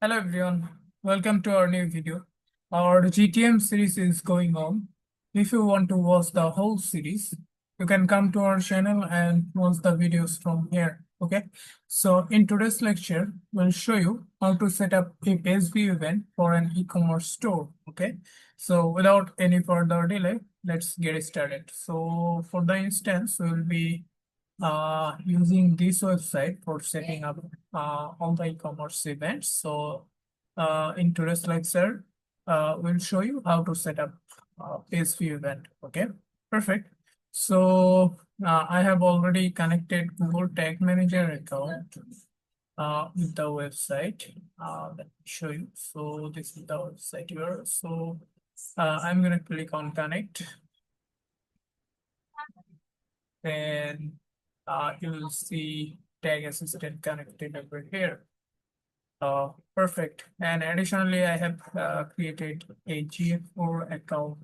Hello everyone, welcome to our new video. Our GTM series is going on. If you want to watch the whole series, you can come to our channel and watch the videos from here. Okay, so in today's lecture, we'll show you how to set up a page view event for an e-commerce store. Okay, so without any further delay, let's get started. So for the instance, we'll be using this website for setting up all the e-commerce events. So in today's lecture, we'll show you how to set up page view event. Okay, perfect. So I have already connected Google Tag Manager account with the website. Let me show you. So this is the website here. So I'm gonna click on connect. Then you will see tag assistant connected over here. Perfect. And additionally, I have created a GA4 account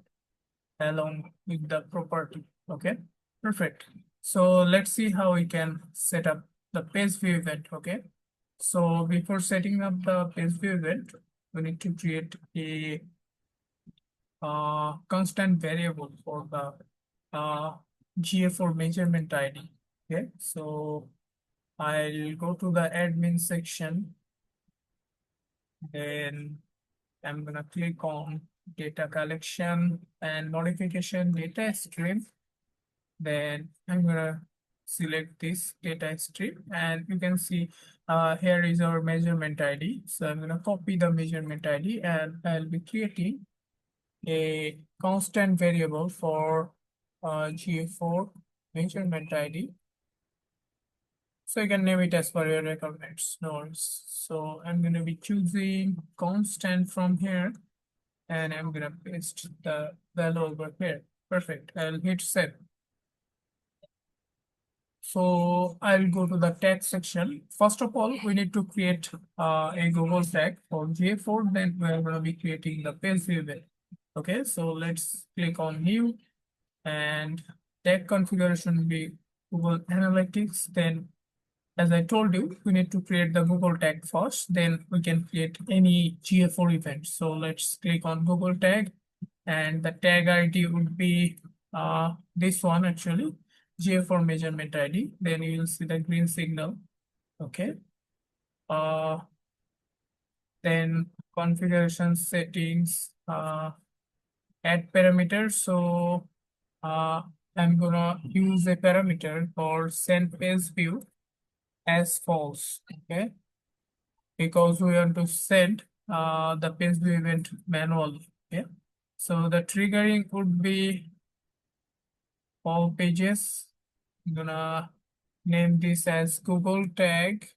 along with the property. Okay, perfect. So let's see how we can set up the page view event. Okay, so before setting up the page view event, we need to create a constant variable for the GA4 measurement ID. Okay, so I'll go to the admin section. Then I'm gonna click on data collection and modification data stream. Then I'm gonna select this data stream, and you can see here is our measurement ID. So I'm gonna copy the measurement ID and I'll be creating a constant variable for GA4 measurement ID. So you can name it as per your requirements. No worries. So I'm going to be choosing constant from here, and I'm going to paste the value over here. Perfect. I'll hit save. So I'll go to the tag section. First of all, we need to create a Google tag for GA4. Then we're going to be creating the page view event. Okay, so let's click on new, and tag configuration will be Google Analytics. Then, as I told you, we need to create the Google tag first, then we can create any GA4 event. So let's click on Google tag, and the tag ID would be this one actually, GA4 measurement ID. Then you will see the green signal. Okay. Then configuration settings, add parameters. So I'm gonna use a parameter called send page view as false. Okay, because we want to send the page view event manually. Okay, so the triggering would be all pages. I'm gonna name this as Google tag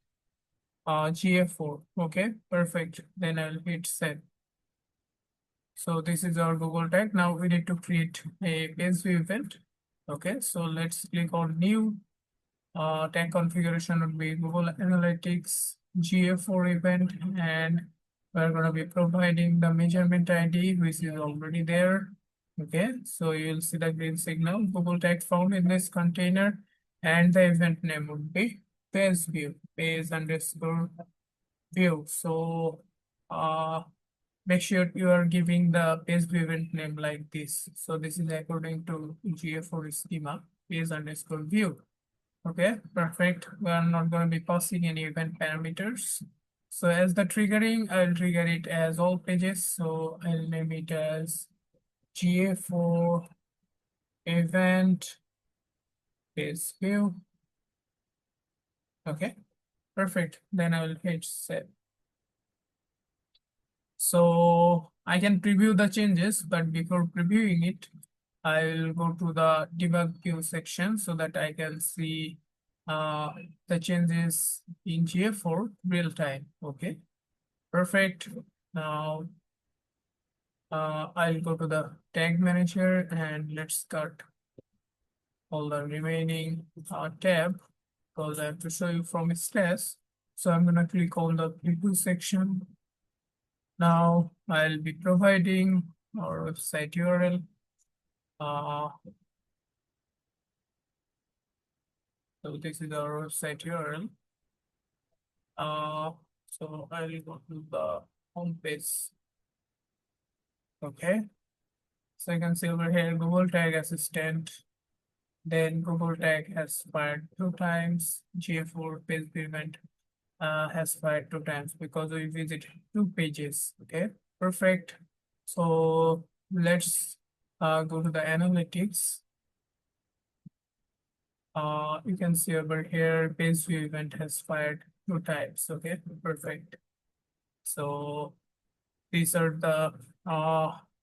GA4. Okay, perfect. Then I'll hit send. So this is our Google tag. Now we need to create a page view event. Okay, so let's click on new. Tag configuration would be Google Analytics GA4 event, and we're going to be providing the measurement ID, which is already there. Okay, so you'll see the green signal, Google tag found in this container, and the event name would be page view, page_view. So make sure you are giving the page view event name like this. So this is according to GA4 schema, page_view. Okay, perfect. We are not going to be passing any event parameters. So as the triggering, I'll trigger it as all pages. So I'll name it as GA4 event page view. Okay, perfect. Then I will hit save. So I can preview the changes, but before previewing it, I'll go to the debug queue section so that I can see the changes in GA4 real time. Okay, perfect. Now I'll go to the tag manager and let's cut all the remaining tab because I have to show you from stress. So I'm gonna click on the preview section. Now I'll be providing our website URL. So this is our website URL. So I will go to the home page. Okay. So you can see over here Google Tag Assistant. Then Google Tag has fired 2 times. GA4 Page View Event has fired 2 times because we visit 2 pages. Okay, perfect. So let's go to the analytics. You can see over here Page View Event has fired 2 times. Okay, perfect. So these are the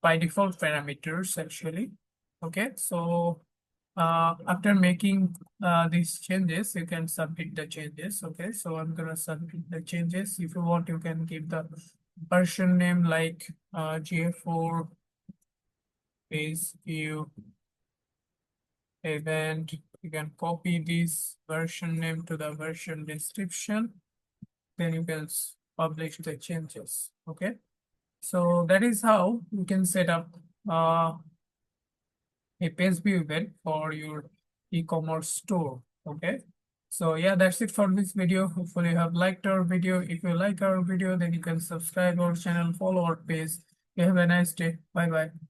by default parameters actually. Okay, so after making these changes, you can submit the changes. Okay, so I'm gonna submit the changes. If you want, you can give the version name like GA4 Page View Event. You can copy this version name to the version description. Then you can publish the changes. Okay, so that is how you can set up a page view event for your e-commerce store. Okay, so yeah, that's it for this video. Hopefully you have liked our video. If you like our video, then you can subscribe our channel, follow our page. You have a nice day. Bye bye.